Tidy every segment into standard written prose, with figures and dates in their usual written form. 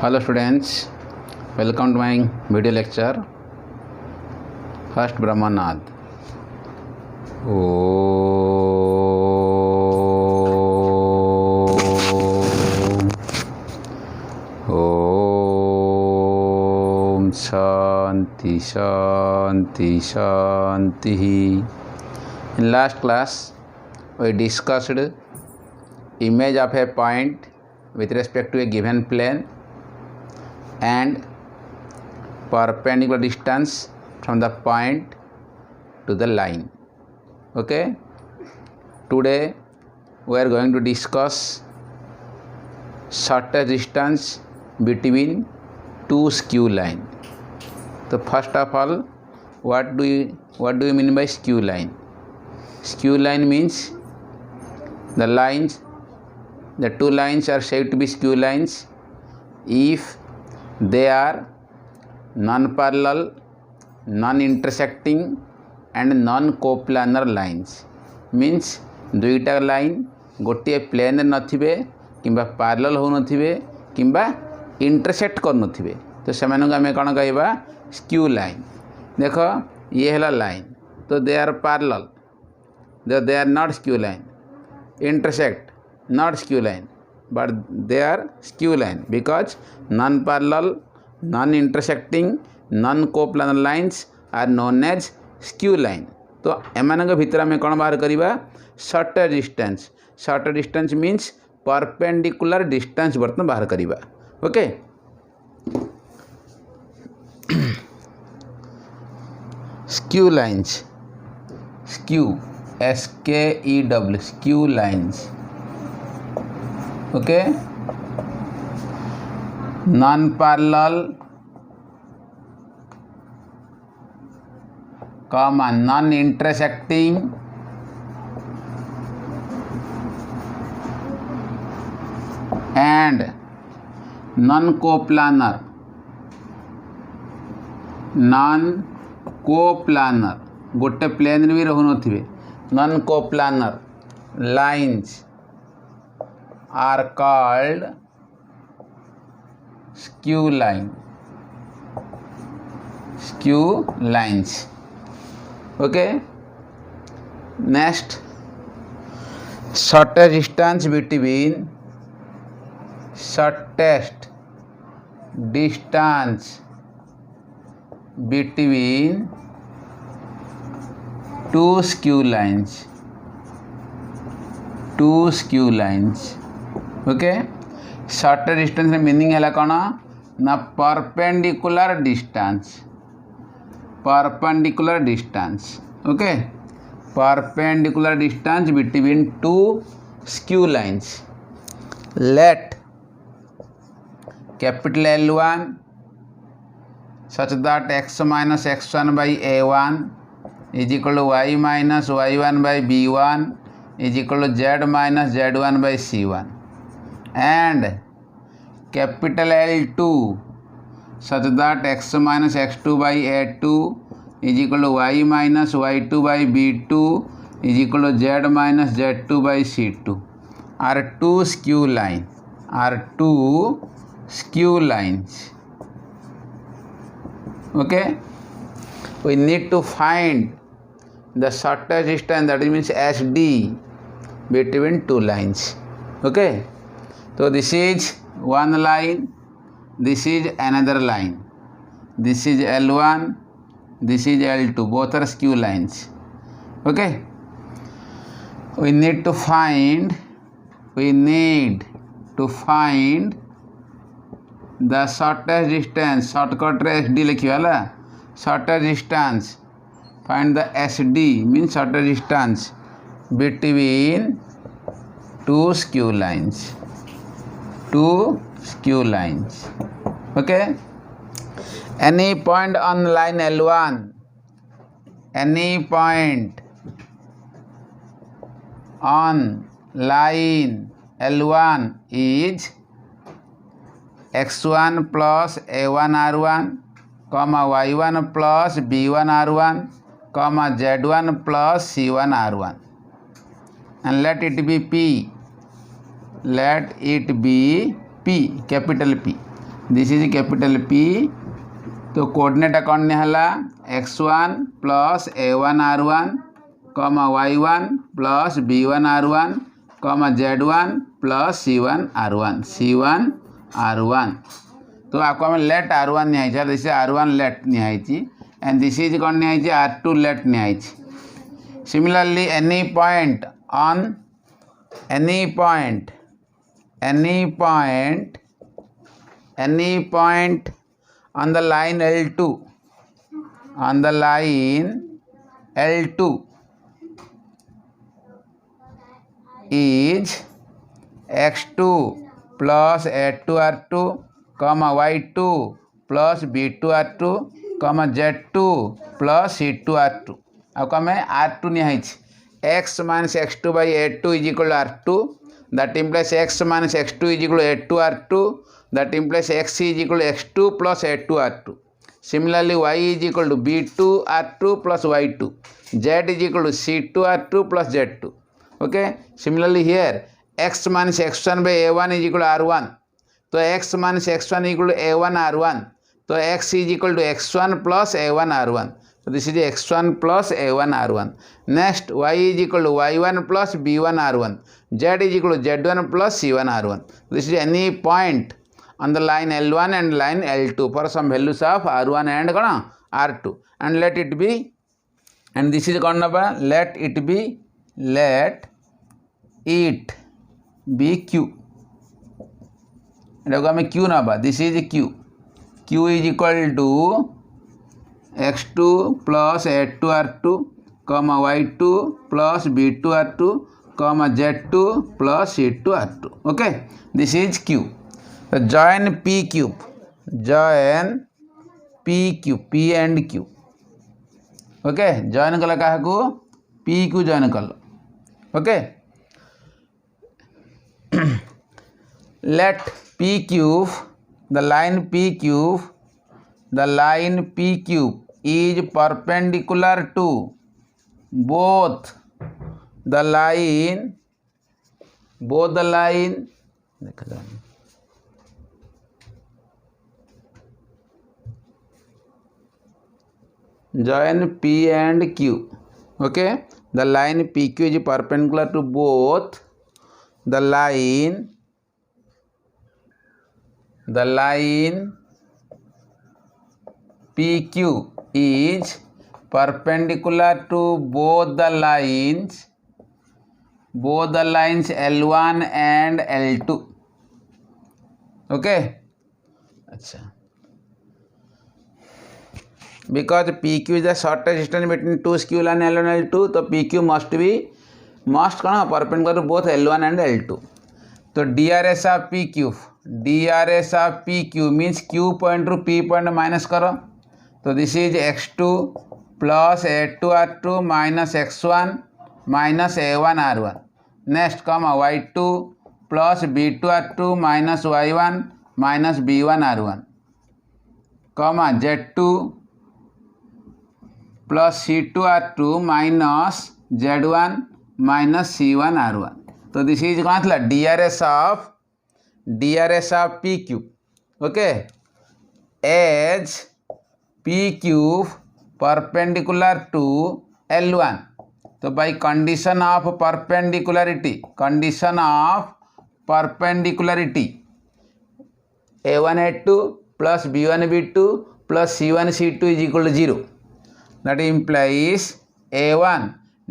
Hello students, welcome to my video lecture. First Brahmanad. Om Shanti Shanti Shanti. In last class we discussed image of a point with respect to a given plane and perpendicular distance from the point to the line. Okay, today we are going to discuss shortest distance between two skew line. So first of all, what do you mean by skew line? Skew line means the two lines are said to be skew lines if they are non-parallel, non-intersecting and non-coplanar lines. Means दुईटा line गोटे plane नथिबे किंबा parallel हो नथिबे किंबा intersect कर नथिबे तो सेमानक आमे कोन कहबा skew line. देखो ये हला लाइन तो they are parallel, they are not skew line. Intersect not skew line but they are skew line because non-parallel, non-intersecting, non-coplanar lines are known as skew line. तो एमानक भितर आमे कोन बाहर करिबा shorter distance. Shorter distance means perpendicular distance बर्तन बाहर करिबा. Okay, skew lines, skew SKEW skew lines. Okay, non-parallel, non-intersecting and non-coplanar गोटे plane भी रहु नथिबे non-coplanar lines are called skew lines. Okay, next, shortest distance between two skew lines. Okay, shorter distance meaning है कौन ना perpendicular distance. Okay, perpendicular distance between two skew lines. Let capital L1 such that x minus x1 by a1 is equal to y minus y1 by b1 is equal to z minus z1 by c1. And capital L2 such that x minus x2 by a2 is equal to y minus y2 by b2 is equal to z minus z2 by c2 are two skew lines. Okay, we need to find the shortest distance, that means SD, between two lines. Okay, so this is one line, this is another line, this is L1, this is L2, both are skew lines. Okay, we need to find the shortest distance. shortcut रे SD लिखियो हला. shortest distance, find the SD means shortest distance between two skew lines. Okay, any point on line L1, any point on line L1 is x1 plus a1 r1 comma y1 plus b1 r1 comma z1 plus c1 r1 and let it be P, capital P. This is capital P तो coordinate कौन निहला x1 plus a1 r1 कमा y1 plus b1 r1 कमा z1 plus c1 r1 तो आपको हमें let r1 निहाई this r1 let निहाई and this is कौन निहाई r2 लेट निहाई similarly any point on the line L2 is x2 plus a2 r2 comma y2 plus b2 r2 comma z2 plus c2 r2 आपको हमें r2 निहाई x minus x2 by a2 is equal to r2 that implies x minus x2 is equal to a2 r2 that implies x is equal to x2 plus a2 r2 similarly y is equal to b2 r2 plus y2 z is equal to c2 r2 plus z2 okay similarly here x minus x1 by a1 is equal to r1 तो x minus x1 is equal to a1 r1 तो x is equal to x1 plus a1 r1 so this is x1 plus a1 r1 next y is equal to y1 plus b1 r1 z is equal to z1 plus c1 r1 this is any point on the line L1 and line L2 for some values of R1 and R2 and let it be and this is let it be Q Q naba this is Q is equal to x2 plus a2 r2 comma y2 plus b2 r2 comma z2 plus c2 r2 okay this is Q तो join P P and Q okay join कल क्या P को join कल okay let PQ the line PQ is perpendicular to both the line join P and Q okay the line PQ is perpendicular to both the line PQ is perpendicular to both the lines L1 and L2 okay अच्छा because PQ is the shortest distance between two skew line L1 and L2 तो PQ must perpendicular to both L1 and L2 तो DRS of PQ means Q point to P point minus करो तो this is x2 plus a2 r2 minus x1 minus a1 r1 next y2 plus b2 r2 minus y1 minus b1 r1 z2 plus c2 r2 minus z1 minus c1 r1 तो this is कौन था DRS of PQ okay as PQ perpendicular to L1 तो by condition of perpendicularity A1 A2 plus B1 B2 plus C1 C2 is equal to 0 that implies A1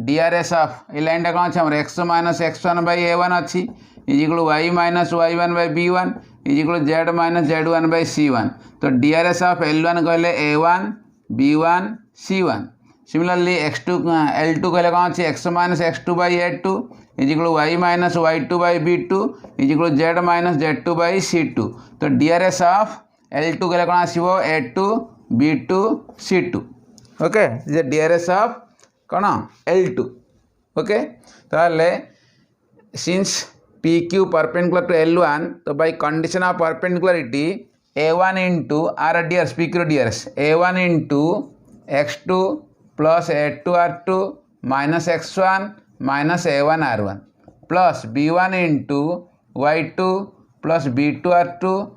DRS of ये line टा कौन है x minus x1 by A1 अच्छी is equal to y minus y1 by B1 is equal to z minus z1 by C1 तो DRS of L1 कहले A1 B1 C1 similarly x2 L2 कहले कौन है x minus x2 by A2 is equal to y minus y2 by B2 is equal to z minus z2 by C2 तो DRS of L2 कहले कौन आसीबो A2 B2 C2 okay J DRS of कौन L2 okay ताले since PQ perpendicular to L1 तो by condition of perpendicularity A1 into R DRS PQ DRS A1 into x2 plus A2 R2 minus x1 minus A1 R1 plus B1 into y2 plus B2 R2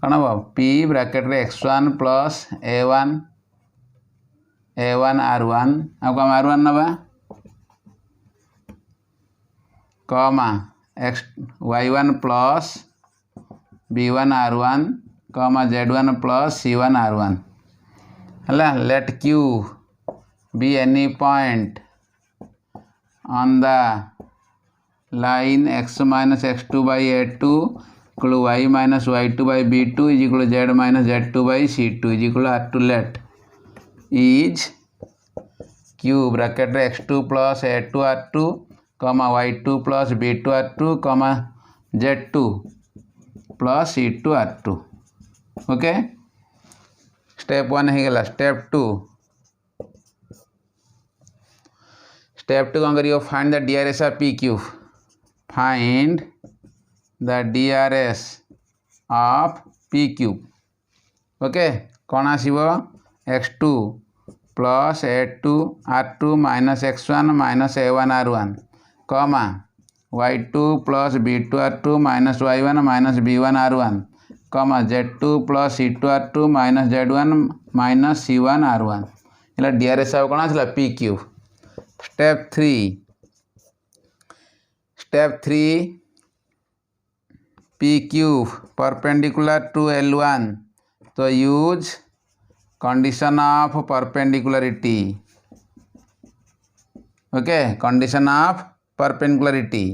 कौन हम P bracket रे x1 plus a1 r1 आपको हम r1 नवा कमा y1 plus b1 r1 कमा z1 plus c1 r1 है late q be any point on the line x minus x2 by a2 equal to y minus y2 by b2 is equal to z minus z2 by c2 is equal to r2 let is q bracket x2 plus a2 r2 comma y2 plus b2 r2 comma z2 plus c2 r2 okay step 1 हो गला step 2 कौन करियो find the DRS of PQ find the DRS of PQ okay कौन आसीबो x2 plus a2 r2 minus x1 minus a1 r1 कमा y2 plus b2 r2 minus y1 minus b1 r1 कमा z2 plus c2 r2 minus z1 minus c1 r1 इला DRS of कौन आसला PQ step 3 PQ perpendicular to L1 तो use condition of perpendicularity okay condition of perpendicularity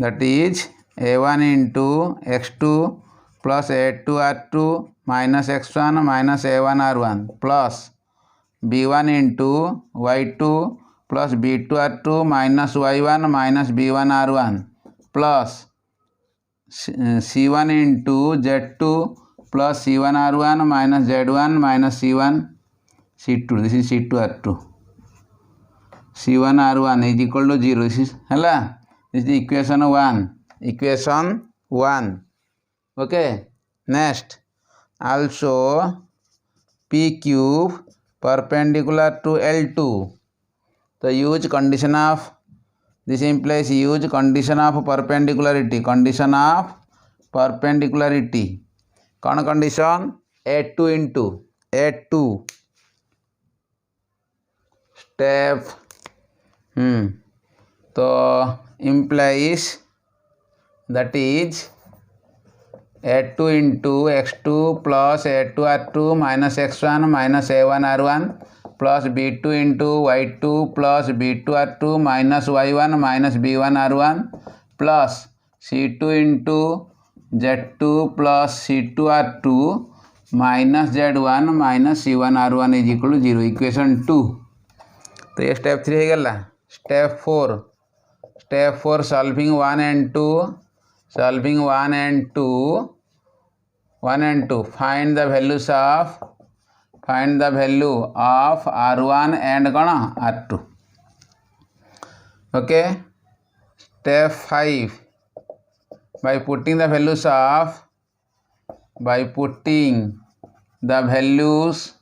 that is a1 into x2 plus a2 r2 minus x1 minus a1 r1 plus b1 into y2 plus b2 r2 minus y1 minus b1 r1 plus c1 into z2 plus c1 r1 minus z1 minus c1 c2 this is c2 r2 c1 r1 is equal to 0 this is hella this is the equation 1 okay next also p cube perpendicular to L2 तो use condition of this implies use condition of perpendicularity कौन condition a2 into a2 step तो implies that is a2 into x2 plus a2 r2 minus x1 minus a1 r1 plus b2 into y2 plus b2 r2 minus y1 minus b1 r1 plus c2 into z2 plus c2 r2 minus z1 minus c1 r1 is equal to 0 equation 2 तो ये step 3 हो गला step 4 solving 1 and 2 find the value of r1 and r2 okay step 5 by putting the values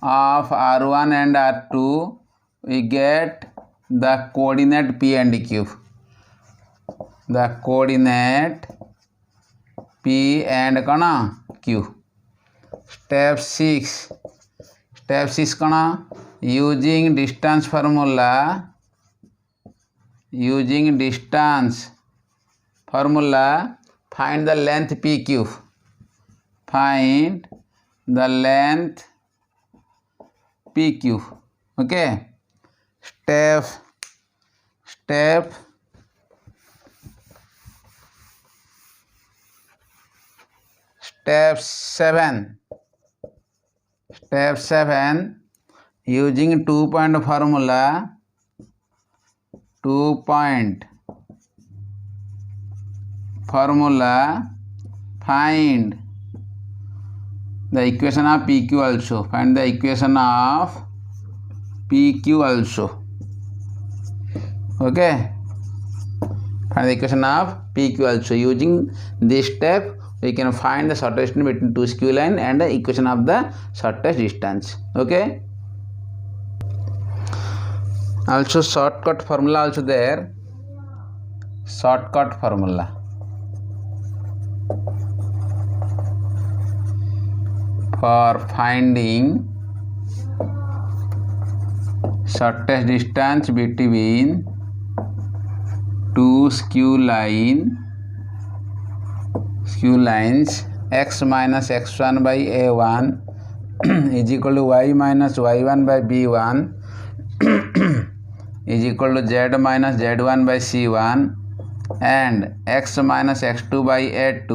of r1 and r2 we get the coordinate p and q the coordinate p and q step 6 using distance formula find the length pq okay step 7 using 2-point formula find the equation of PQ also find the equation of PQ also okay find the equation of PQ also using this step we can find the shortest distance between two skew line and the equation of the shortest distance okay also shortcut formula also there shortcut formula for finding shortest distance between two skew lines x minus x1 by a1 is equal to y minus y1 by b1 is equal to z minus z1 by c1 and x minus x2 by a2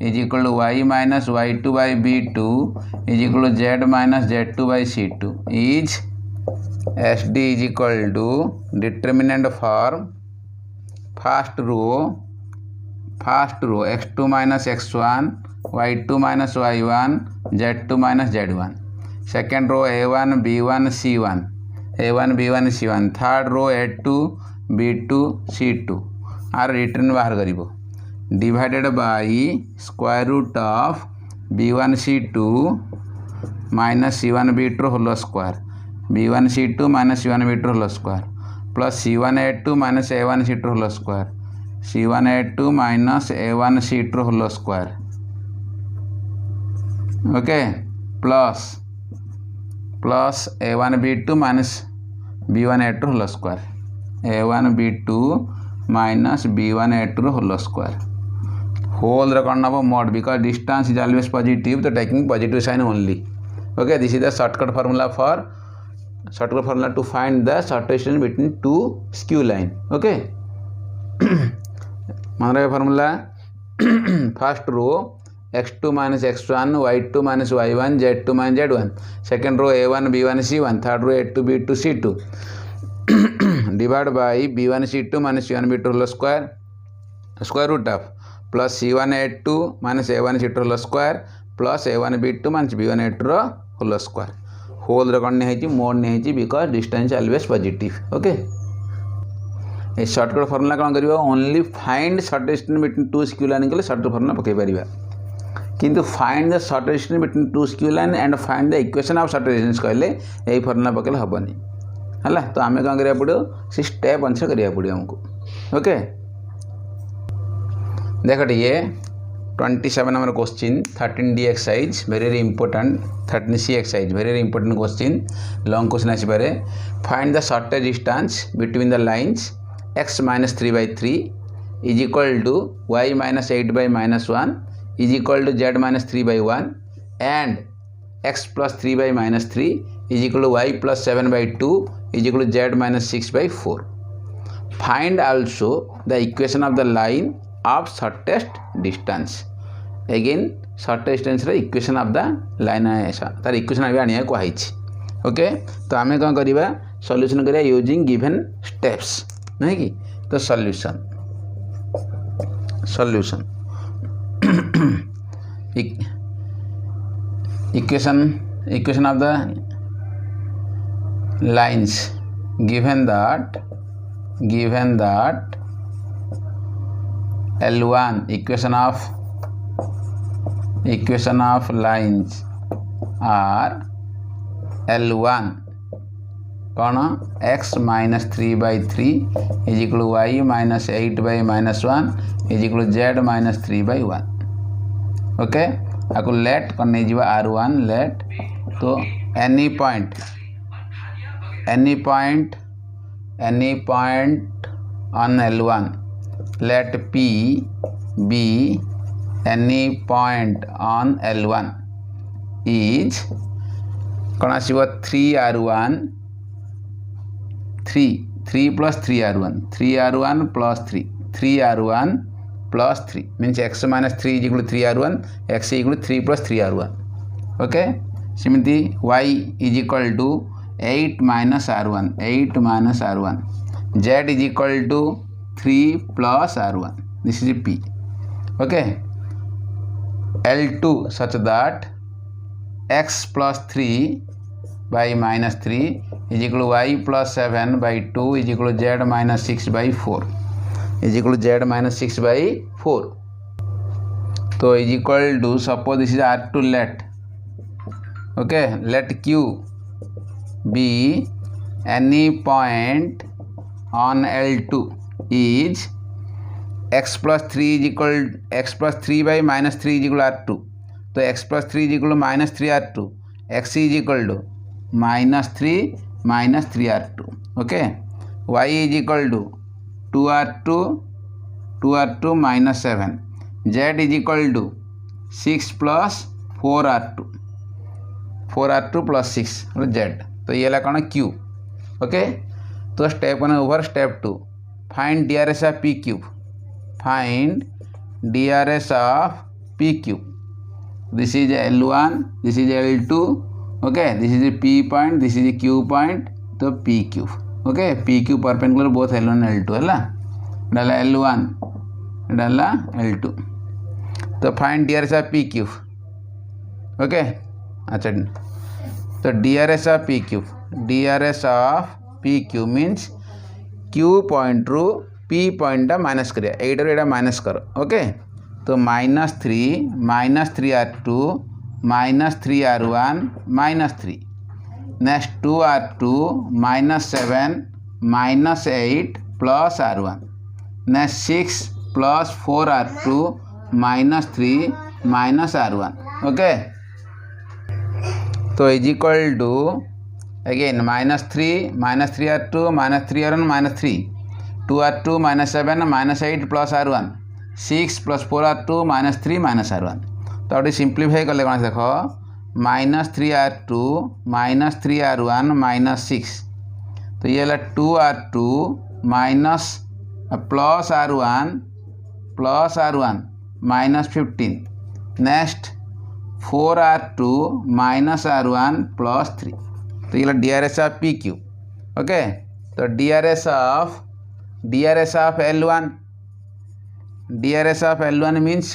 is equal to y minus y2 by b2 is equal to z minus z2 by c2 is SD is equal to determinant for first row x2 minus x1 y2 minus y1 z2 minus z1, second row a1 b1 c1 a1 b1 c1, third row a2 b2 c2 R return बाहर करिवो divided by square root of b1 c2 minus c1 b2 whole square b1 c2 minus c1 b2 whole square plus c1 a2 minus a1 c2 whole square c1 a2 minus a1 c2 whole square okay plus a1 b2 minus b1 a2 whole square a1 b2 minus b1 a2 whole square whole कौन नब mod because distance is always positive तो taking positive sign only okay this is the shortcut formula to find the shortest distance between two skew line okay मन रहे formula first row x2 minus x1 y2 minus y1 z2 minus z1 second row a1 b1 c1 third row a2 b2 c2 divided by b1 c2 minus c1 b2 whole square root of plus c1 a2 minus a1 c2 whole square plus a1 b2 minus b1 a2 whole square whole कौन नहीं mod नहीं because distance always positive okay ये shortcut formula कौन कर only find shortest distance between two skew line कले shortcut formula पकई पारिबा किंतु find the shortest distance between two skew line and find the equation of shortest distance कहले यही formula पकड़े हेनी है तो आम कौन करा पड़ो से स्टेप अनुसार करा पड़ो आमको ओके देख ये 27 number question 13D exercise very important 13C exercise very important question long question आसपे find the shortest distance between the lines x minus 3 by 3 is equal to y minus 8 by minus 1 is equal to z minus 3 by 1 and x plus 3 by minus 3 is equal to y plus 7 by 2 is equal to z minus 6 by 4. Find also the equation of the line of shortest distance. Again shortest distance रे equation of the line ऐसा तार equation अभी आनिया को है okay तो आमे कौन करिबा सॉल्यूशन करिया यूजिंग गिवन स्टेप्स नहीं कि तो solution equation of the lines given that L1 equation of lines are L1 कौन x minus 3 by 3 is equal to y minus 8 by minus 1 is equal to z minus 3 by 1 okay आपको late करने जीवा r1 late तो any point on L1 let p be any point on L1 is कौन आसीबो 3r1 3 plus 3r1 plus 3r1 plus 3 means x minus 3 is equal to 3r1 x is equal to 3 plus 3r1 okay सिमिति y is equal to 8 minus r1 z is equal to 3 plus r1 this is p okay L2 such that x plus 3 by minus 3 is equal to y plus 7 by 2 is equal to z minus 6 by 4 is equal to z minus 6 by 4 so is equal to suppose this is R2 let okay let q be any point on L2 is x plus 3 by minus 3 is equal to R2 तो x plus 3 is equal to -3r2, x is equal to -3 okay. y is equal to 2r2 -7, z is equal to 6 plus 4r2 plus 6 z, तो ये ला कौन q okay. तो step 1 over step 2, find DRS ऑफ p cube, find DRS ऑफ p cube. This is L1, this is L2 okay, this is p point, this is q point, तो p cube okay. p cube perpendicular both L1 L2 है डाला L1 डाला L2, तो find DRS ऑफ p cube okay. अच्छा तो DRS ऑफ p cube, DRS ऑफ p cube means q point रू p पॉइंट माइनस करिया, एटा एटा माइनस कर ओके। तो -3r2 -3r1 -3, next 2r2 -7 -8 plus r1, next 6 plus 4r2 -3 -r1 okay. तो is equal to again -3 -3r2 -3r1 -3, 2r2 -7 -8 plus r1, 6 plus 4r2 -3 -r1। तो ये simplify कले कौन देख -3r2 -3r1 -6, तो ये 2r2 minus plus r1 -15, next 4r2 -r1 plus 3, तो ये DRS ऑफ p क्यूब ओके। तो DRS of L1, DRS of L1 means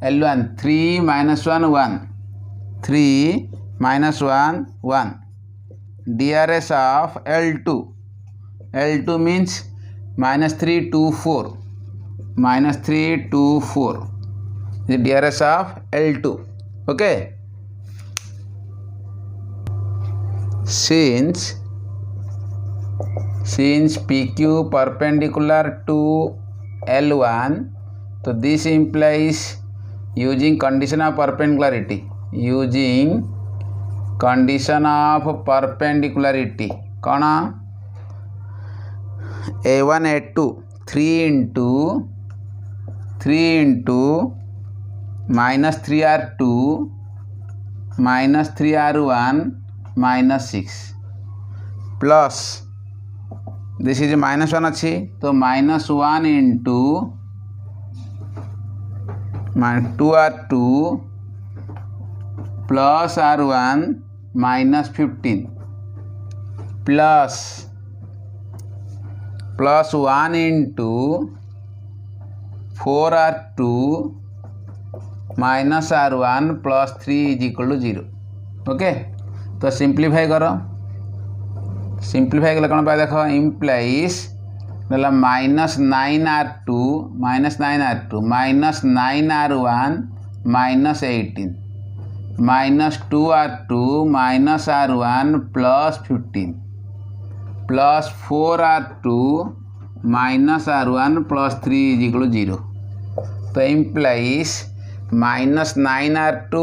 L1 3 -1 1, 3 -1 1, DRS of L2 means -3 2 4, -3 2 4, the DRS of L2 okay। since PQ perpendicular to L1, so this implies using condition of perpendicularity, कौन A1 A2 3 into -3r2 -3r1 -6 plus this is -1 अच्छी, तो -1 into 2r2 plus r1 -15 plus 1 into 4r2 -r1 plus 3 is equal to 0 okay. तो simplify करो, simplify कले कौन पाए देख implies -9r2 -9r1 -18 -2r2 -r1 plus 15 plus 4r2 -r1 plus 3 is equal to 0, तो implies -9r2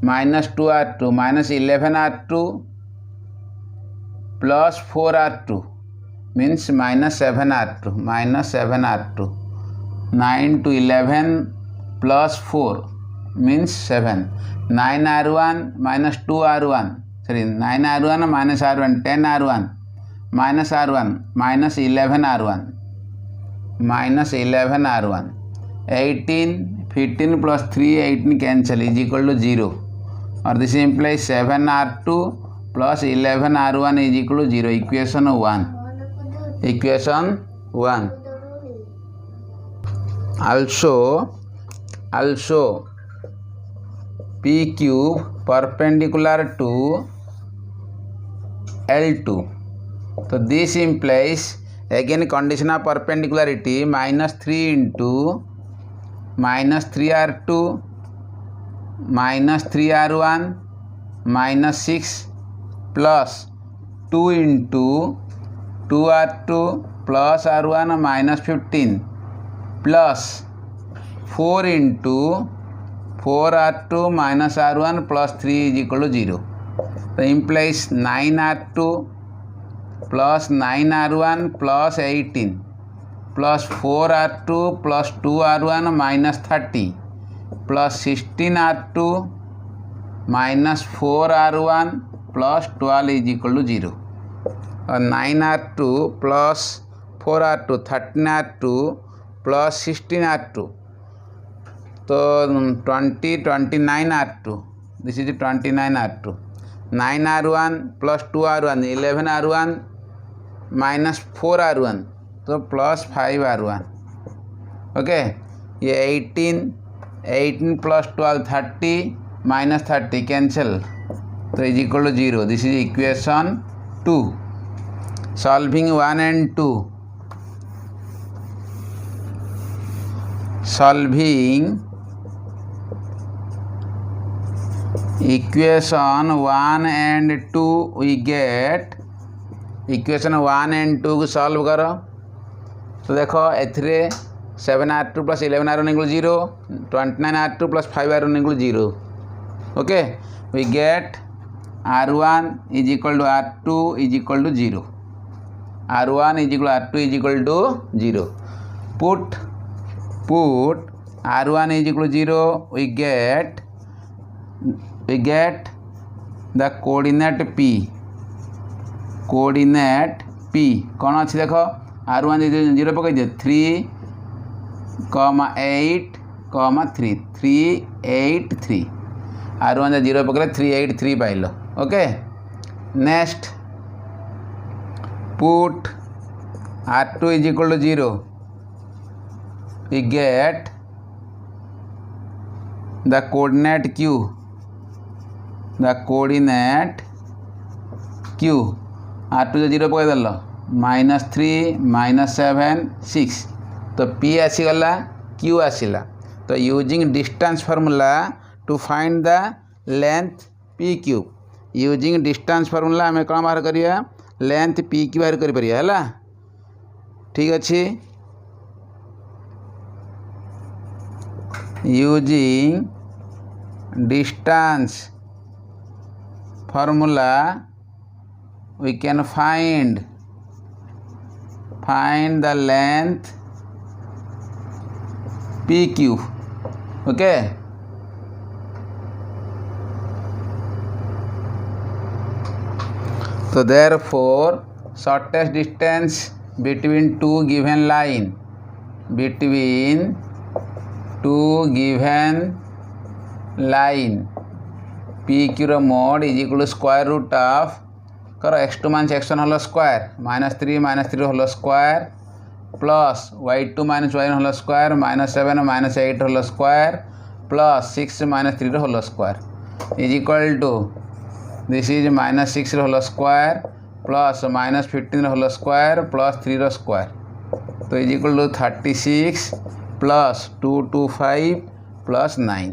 -2r2 -11r2 plus 4r2 means -7r2 9 to 11 plus 4 means 7, 9r1 -2r1 sorry 9r1 -r1 10r1 -r1 -11r1 18 15 plus 3 18 cancel is equal to 0, और this implies 7r2 plus 11r1 is equal to 0, equation 1 also p cube perpendicular to L2, so this implies again condition of perpendicularity -3 into -3r2 -3r1 -6 plus 2 into 2r2 plus r1 -15 plus 4 into 4r2 minus r1 plus 3 is equal to 0. So implies 9r2 plus 9r1 plus 18 plus 4r2 plus 2r1 minus 30 plus 16r2 minus 4r1 plus 12 is equal to 0. 9r2 plus 4r2 13r2 plus 16r2. So 29r2. This is 29r2. 9r1 plus 2r1 11r1 minus 4r1 तो plus 5r1. Okay ये 18 plus 12 30 minus 30 cancel तो is equal to 0. This is equation 2. Solving 1 and 2. Solving equation 1 and 2 we get equation 1 and 2 को solve करो तो देखो एथरे 7r2 plus 11r1 equal 0 29r2 plus 5r1 equal 0. Okay, we get r1 is equal to r2 is equal to 0. r1 is equal to r2 is equal to 0. Put r1 is equal to 0. We get the coordinate p. Coordinate p कौन अच्छी देखो r1 0 पकड़ दे 3, 8, 3 3 8 3 r1 0 पकड़े 3 8 3 pile. Okay next put r2 is equal to 0. we get the coordinate q. the coordinate q r2 0 पकड़ देल -3 -7 6 तो p आसीगला q आसिला तो using distance formula to find the length p Q. Using distance formula आम कौन बाहर करिया length p Q बाहर कर परिया है. ठीक अच्छे using distance formula we can find the length PQ. Okay, so therefore shortest distance between two given line PQ रो mod is equal to square root of करो x2 minus x1 whole square -3 -3 whole square plus y2 minus y1 whole square -7 -8 whole square plus 6 minus 3 whole square is equal to this is -6 whole square plus -15 whole square plus 3 square तो is equal to 36 plus 225 plus 9.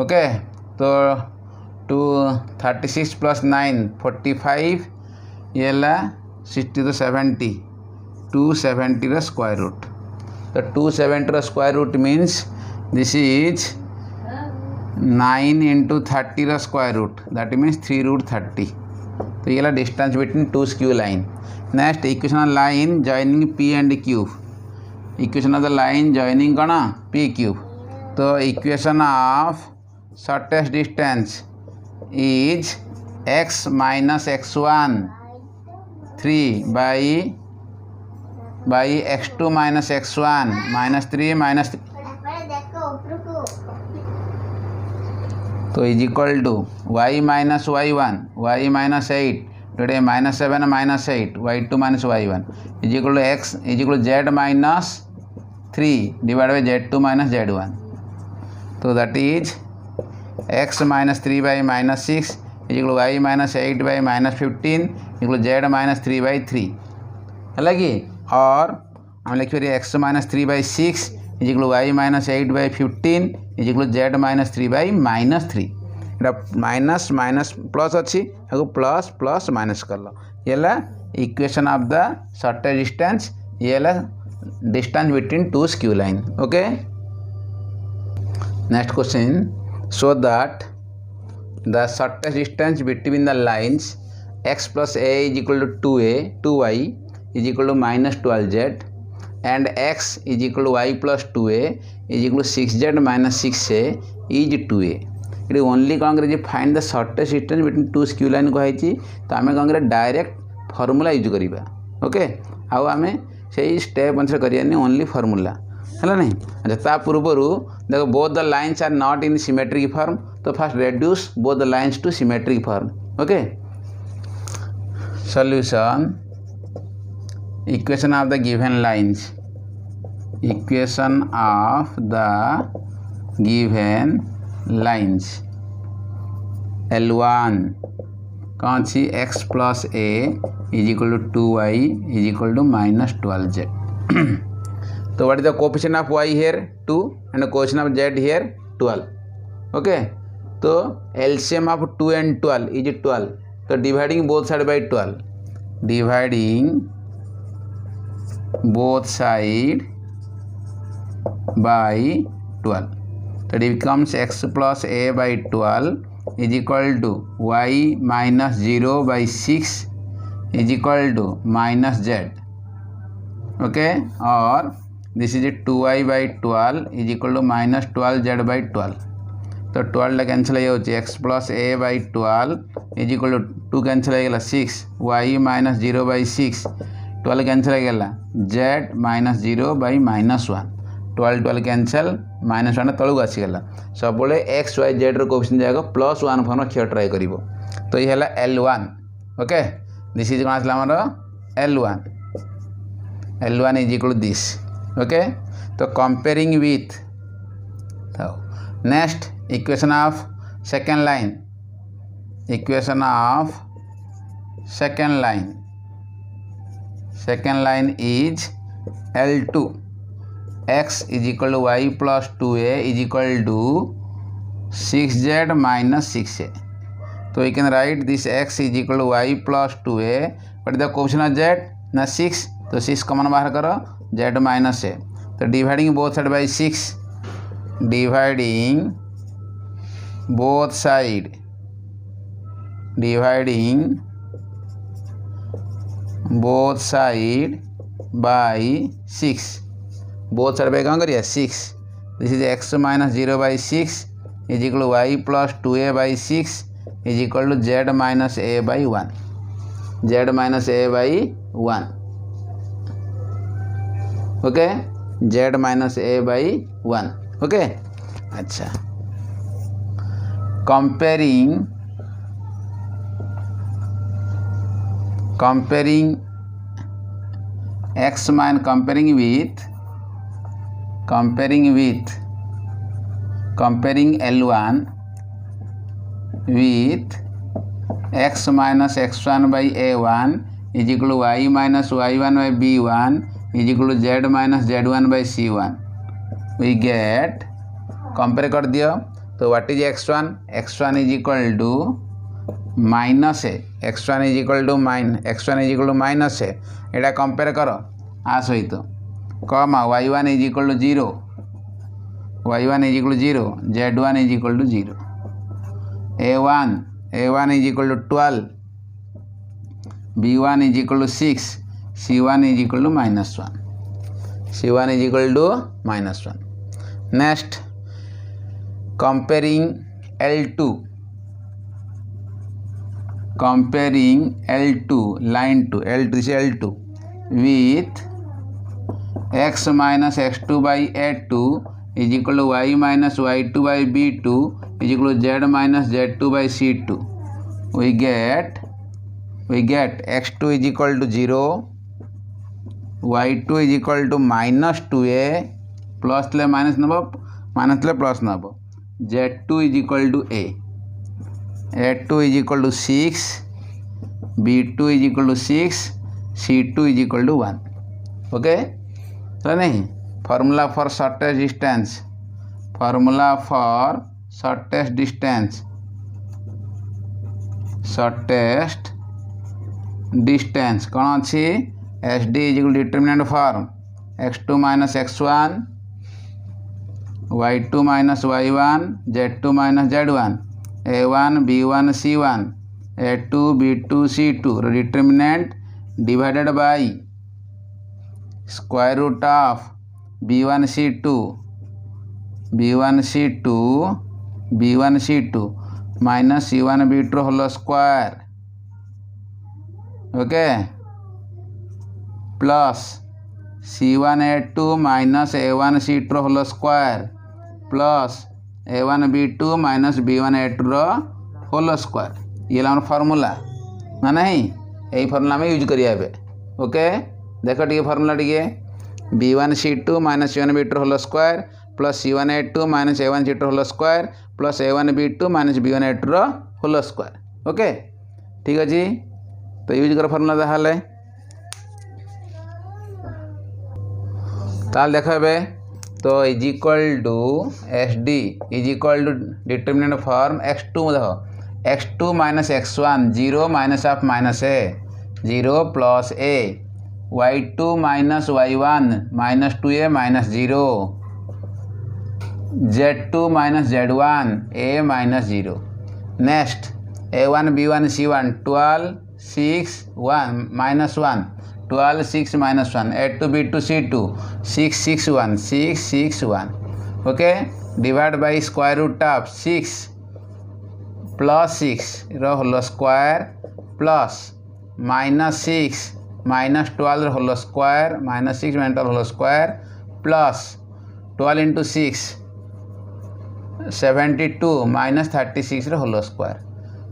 Okay तो 36 plus 9 45 ये ला 60 तो 70 270 रा square root तो 270 रा square root means this is 9 into 30 रा square root that means 3 root 30 तो ये ला distance between two skew line. Next equation of line joining p and q. Equation of the line joining कौन p q. तो equation of shortest distance is x minus x1 3 by x2 minus x1 minus 3 minus 3 तो is equal to y minus y1 y minus 8 today -7 -8 y2 minus y1 is equal to x is equal to z minus 3 divided by z2 minus z1. So that is x minus 3 by minus 6 is equal to y minus 8 by minus 15 equal to z minus 3 by 3 है लगी. और हम लिख रहे x minus 3 by 6 is equal to y minus 8 by 15 is equal to z minus 3 by minus 3. इटा minus minus plus अच्छी या plus plus minus कर लो ये ला equation of the shortest distance ये ला distance between two skew line. Okay next question, show that the shortest distance between the lines x plus a is equal to 2a 2y is equal to minus 12z and x is equal to y plus 2a is equal to 6z minus 6a is 2a. it only कौन करें find the shortest distance between two skew line कही तो आम कौन करें direct formula use करिबा okay आउ आम से स्टेप अनुसार करियानी ओनली फॉर्मूला है नहीं. अच्छा ता पूर्वर देखो both the lines are not in symmetric form तो first reduce both the lines to symmetric form. Okay solution equation of the given lines equation of the given lines L1 कौन सी x plus a is equal to 2y is equal to minus 12z. So what is the coefficient of y here 2 and the coefficient of z here 12. Okay, so LCM of 2 and 12 is 12. So dividing both side by 12, dividing both side by 12, so it becomes x plus a by 12 is equal to y minus 0 by 6 is equal to minus z. Okay, or this is 2y by 12 is equal to minus 12z by 12. तो 12 cancel हो x plus a by 12 is equal to 2 cancel हो 6 y minus 0 by 6 12 cancel हो z minus 0 by minus 1 12 cancel minus 1 तलू आसीगला सब x y z coefficient जाएगा plus 1 form रखिया try करिवो. तो ये है L1. ओके दिस इज कौन आसला हमर L1 is equal to this. Okay तो comparing with next equation of second line equation of second line is L2 x is equal to y plus 2a is equal to 6z minus 6a. तो you can write this x is equal to y plus 2a but the coefficient of z ना 6 तो 6 common बाहर करो z minus a. तो dividing both side by 6 dividing both side by 6 both side by कौन करिए 6. This is x minus 0 by 6 is equal to y plus 2a by 6 is equal to z minus a by 1 z minus a by 1. Okay z minus a by 1. Okay अच्छा comparing x mine comparing L1 with x minus x1 by a1 is equal to y minus y1 by b1 is equal to z minus z1 by c1. We get compare कर दियो तो what is x1 is equal to minus a x1 is equal to minus a एटा compare करो आ सहित कम y1 is equal to 0 z1 is equal to 0 a1 is equal to 12 b1 is equal to 6 c1 is equal to minus 1 next comparing L2 line 2 L2 is L2 with x minus x2 by a2 is equal to y minus y2 by b2 is equal to z minus z2 by c2. We get x2 is equal to 0, y2 is equal to minus 2a plus ले minus नब minus ले plus नब z2 is equal to a2 is equal to 6, b2 is equal to 6, c2 is equal to 1. Okay तो नहीं formula for shortest distance कौन अच्छी S D is equal determinant form x2 minus x1 y2 minus y1 z2 minus z1 a1 b1 c1 a2 b2 c2 determinant divided by square root of b1 c2 minus c1 b2 whole square okay plus c1 a2 minus a1 c2 whole square plus a1 b2 minus b1 a2 whole square ये formula ना नहीं यही formula में use करिए okay देख टे formula टे b1 c2 minus c1 b2 whole square plus c1 a2 minus a1 c2 whole square plus a1 b2 minus b1 a2 whole square okay ठीक अच्छे तो यूज कर फॉर्मूला ताहले ताल देख तो is equal to S D is equal to determinant form x2 देख x2 minus x1 0 minus of minus A 0 plus A y2 minus y1 minus 2a minus 0 z2 minus z1 a minus 0 next a1 b1 c1 12 6 1 minus 1 12 6 minus 1 a2 b2 c2 6 6 1 6 6 1 okay divide by square root of 6 plus 6 whole square plus minus 6 minus 12 whole square minus 6 minus 12 whole square plus 12 into 6 72 minus 36 whole square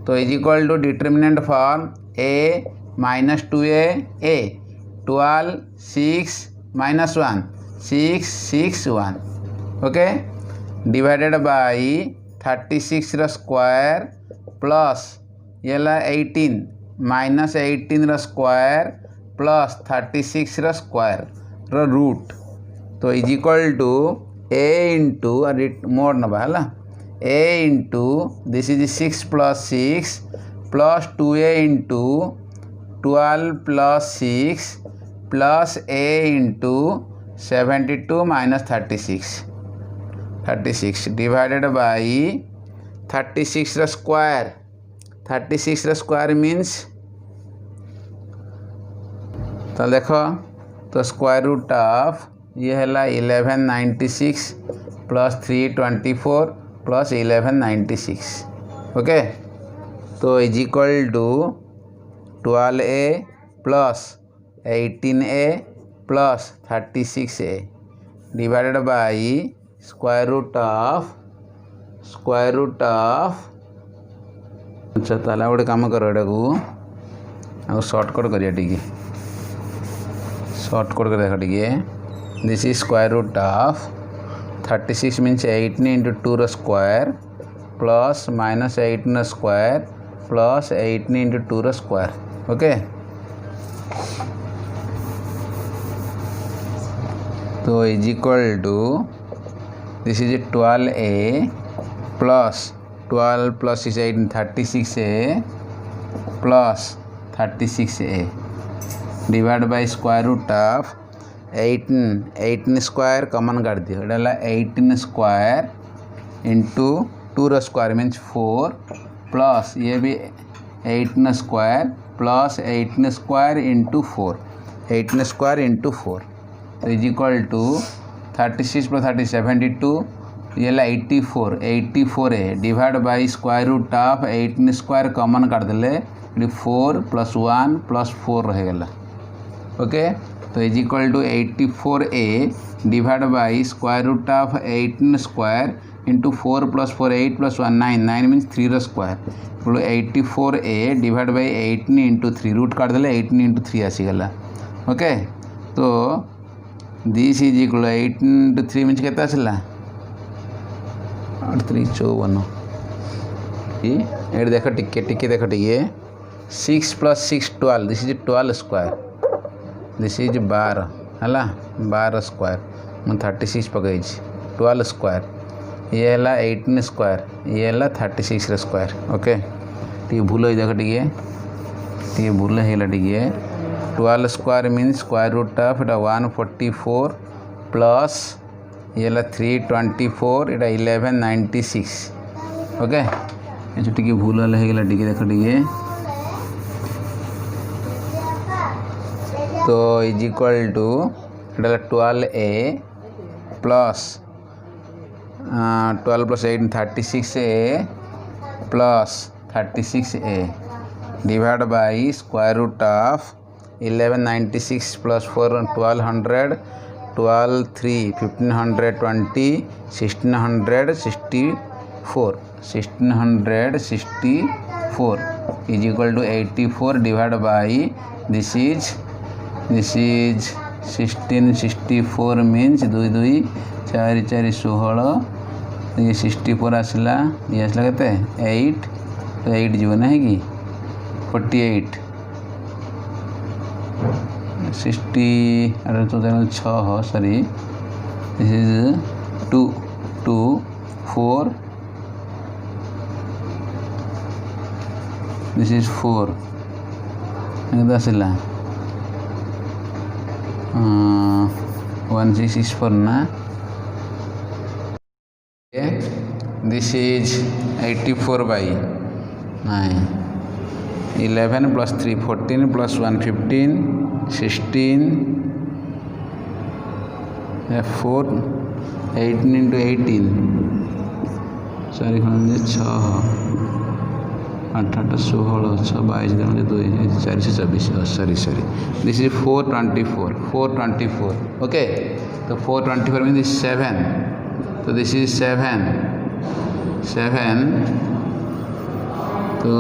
तो is equal to determinant form a minus 2a a 12 6 minus 1 6 6 1 okay divided by 36 square plus ये 18 minus 18 square plus 36 square root तो is equal to a into mod नवा है a into this is 6 plus 6 plus 2a into 12 plus 6 plus a into 72 minus 36 divided by 36 square 36 square means तो देख तो square root of ये है 1196 plus 324 plus 1196 okay तो is equal to 12a plus 18a plus 36a divided by square root of अच्छा ताला गोटे काम कर एटा को शॉर्टकट करिया टिके शॉर्टकट कर देखा टिके this is square root of 36 means 18 into 2 square plus minus 18 square plus 18 into 2 square okay तो is equal to this is 12a plus 12 plus 18 36a plus 36a divide by square root of 18 square common काट दियो एटा 18 square into 2 square means 4 plus ये भी 18 square plus 18 square into 4 18 square into 4 तो is equal to 36 plus 30 72 ये 84 है divide by square root of 18 square common काट देले 4 प्लस 1 प्लस 4 रहेगा ओके तो is equal to 84a divide by square root of 18 square into 4 plus 4 8 plus 1 9 9 means 3 square 84a divide by 18 into 3 root काट देले 18 into 3 आसीगला okay तो this is equal 18 into 3 means केते आसला 8 3 54 ये देख टिके देख टिके 6 plus 6 12 this is 12 square this is 12 है 12 स्क्वायर मैं 36 पकई 12 स्क्वायर ये है 18 स्क्वायर ये है 36 स्क्वायर ओके टी भूल हो देख टी भूल है टे 12 square mean square root of 144 plus ये 324 এটা 1196 ओके ये टिके भूल वाला है टिके देख टिके तो is equal to 12a plus 12 plus 8 36a plus 36a divide by square root of 1196 plus 4 1200 12 3 1520 1664 is equal to 84 divided by this is 1664 means 2 2 4 4 16 ये 64 आसला ये आसला केते 8 तो 8 जीव ना है कि 48 60 अरे तो 6 sorry this is 2 2 4 this is 4 ये आसला 1664 ना this is 84 by 9 11 plus 3 14 plus 1 15 16 4 18 into 18 sorry 6 8 8 16 6 22 2 424 sorry this is 424 okay so 424 means 7 so this is 7 तो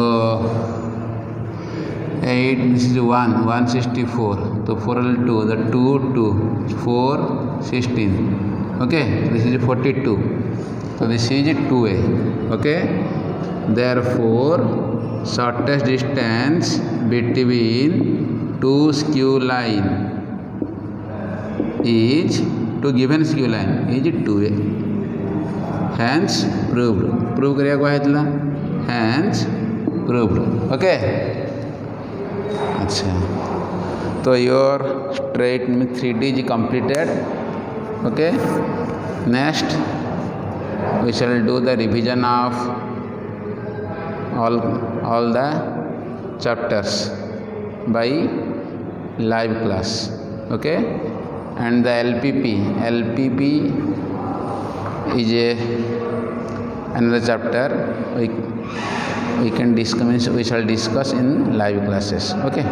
8 this is 1 164 तो 4 2 the 2 2 4 16 okay this is 42 so this is 2a okay therefore shortest distance between two skew line is two given skew line is 2a hence proved prove करिया को है hence proved okay अच्छा तो your straight 3D is completed okay next we shall do the revision of all the chapters by live class okay and the LPP is another chapter we can discuss we shall discuss in live classes okay